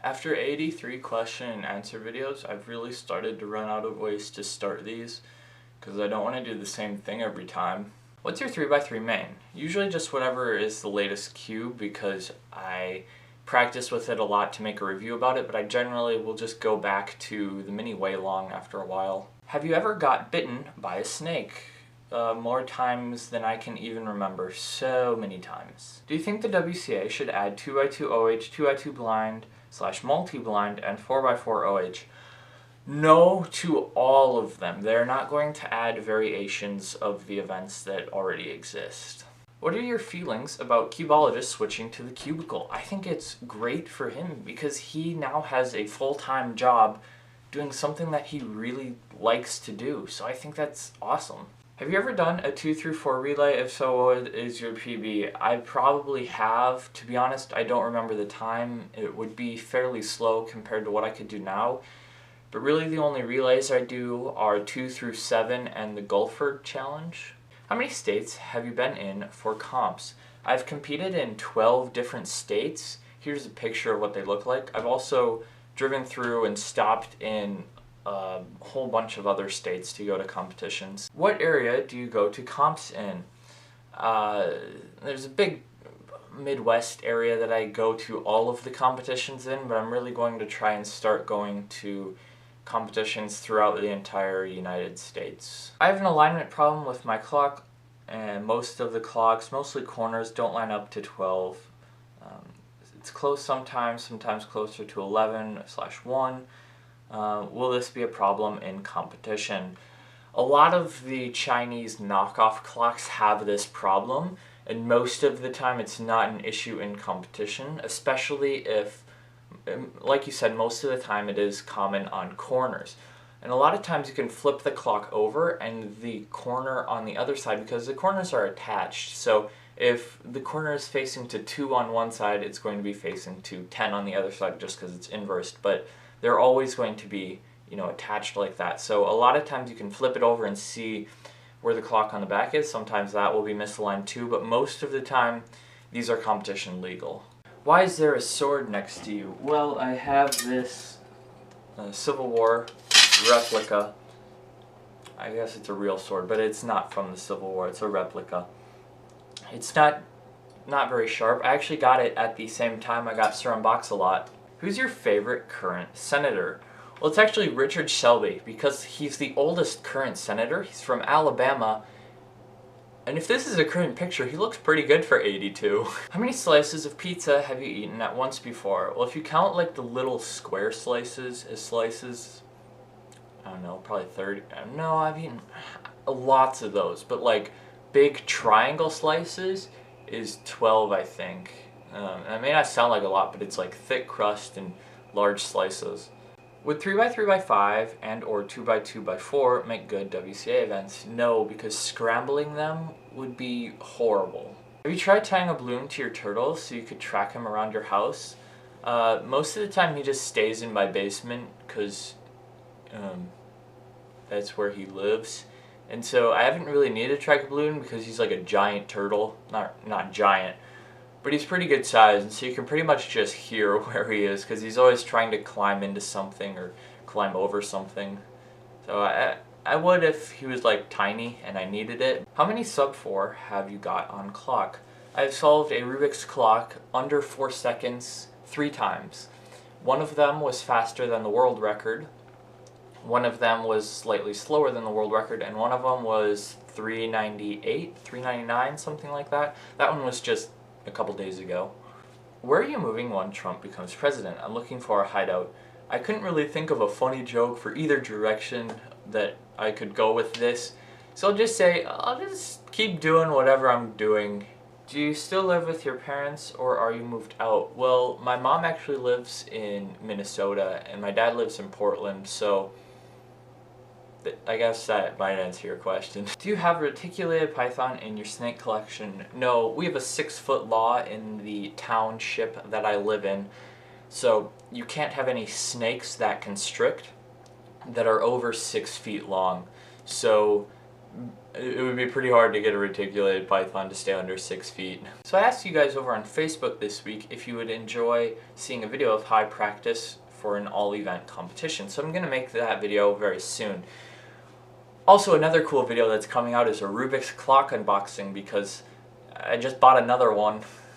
After 83 question and answer videos, I've really started to run out of ways to start these because I don't want to do the same thing every time. What's your 3x3 main? Usually just whatever is the latest cube because I practice with it a lot to make a review about it, but I generally will just go back to the mini way long after a while. Have you ever got bitten by a snake? More times than I can even remember. So many times. Do you think the WCA should add 2x2 OH, 2x2 blind / multi-blind, and 4x4 OH? No to all of them. They're not going to add variations of the events that already exist. What are your feelings about cubologists switching to the cubicle? I think it's great for him because he now has a full-time job doing something that he really likes to do. So I think that's awesome. Have you ever done a 2 through 4 relay? If so, what is your PB? I probably have. To be honest, I don't remember the time. It would be fairly slow compared to what I could do now. But really the only relays I do are 2 through 7 and the Gulford Challenge. How many states have you been in for comps? I've competed in 12 different states. Here's a picture of what they look like. I've also driven through and stopped in a whole bunch of other states to go to competitions. What area do you go to comps in? There's a big Midwest area that I go to all of the competitions in, but I'm really going to try and start going to competitions throughout the entire United States. I have an alignment problem with my clock, and most of the clocks, mostly corners, don't line up to 12. It's close sometimes closer to 11/1. Will this be a problem in competition? A lot of the Chinese knockoff clocks have this problem, and most of the time it's not an issue in competition, especially if, like you said, most of the time it is common on corners. And a lot of times you can flip the clock over and the corner on the other side, because the corners are attached. So if the corner is facing to 2 on one side, it's going to be facing to 10 on the other side just because it's inversed. But they're always going to be, attached like that. So a lot of times you can flip it over and see where the clock on the back is. Sometimes that will be misaligned too, but most of the time these are competition legal. Why is there a sword next to you? Well, I have this Civil War replica. I guess it's a real sword, but it's not from the Civil War. It's a replica. It's not very sharp. I actually got it at the same time I got Sir Unbox-A-Lot. Who's your favorite current senator? Well, it's actually Richard Shelby, because he's the oldest current senator. He's from Alabama. And if this is a current picture, he looks pretty good for 82. How many slices of pizza have you eaten at once before? Well, if you count like the little square slices as slices, I don't know, probably 30. No, I've eaten lots of those. But like big triangle slices is 12, I think. It may not sound like a lot, but it's like thick crust and large slices. Would 3x3x5 and or 2x2x4 make good WCA events? No, because scrambling them would be horrible. Have you tried tying a balloon to your turtle so you could track him around your house? Most of the time he just stays in my basement because that's where he lives. And so I haven't really needed to track a balloon because he's like a giant turtle. Not giant, but he's pretty good size, and so you can pretty much just hear where he is because he's always trying to climb into something or climb over something. So I would if he was like tiny and I needed it. How many sub 4 have you got on clock? I've solved a Rubik's clock under 4 seconds 3 times. One of them was faster than the world record. One of them was slightly slower than the world record, and one of them was 398, 399, something like that. That one was just a couple days ago. Where are you moving when Trump becomes president? I'm looking for a hideout. I couldn't really think of a funny joke for either direction that I could go with this, so I'll just say I'll just keep doing whatever I'm doing. Do you still live with your parents or are you moved out? Well, my mom actually lives in Minnesota and my dad lives in Portland, so I guess that might answer your question. Do you have a reticulated python in your snake collection? No, we have a 6-foot law in the township that I live in, so you can't have any snakes that constrict that are over 6 feet long. So it would be pretty hard to get a reticulated python to stay under 6 feet. So I asked you guys over on Facebook this week if you would enjoy seeing a video of high practice for an all-event competition. So I'm going to make that video very soon. Also, another cool video that's coming out is a Rubik's clock unboxing, because I just bought another one